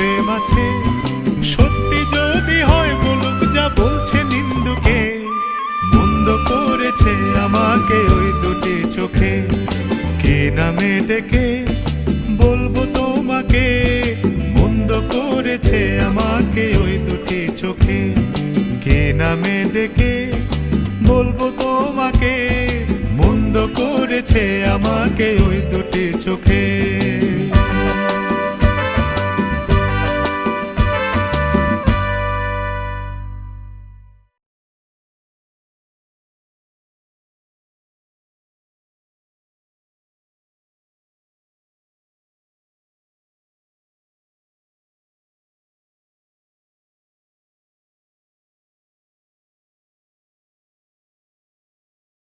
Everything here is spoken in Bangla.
প্রেম আছে, সত্যি যদি হয় বলুক যা বলছে নিন্দুকে। মন্দ করেছে আমাকে ওই দুটি চোখে, কে নামে ডেকে বলবো তোমাকে। মন্দ করেছে আমাকে ওই দুটি চোখে, কে নামে ডেকে বলবো তোমাকে। মন্দ করেছে আমাকে ওই দুটি চোখে।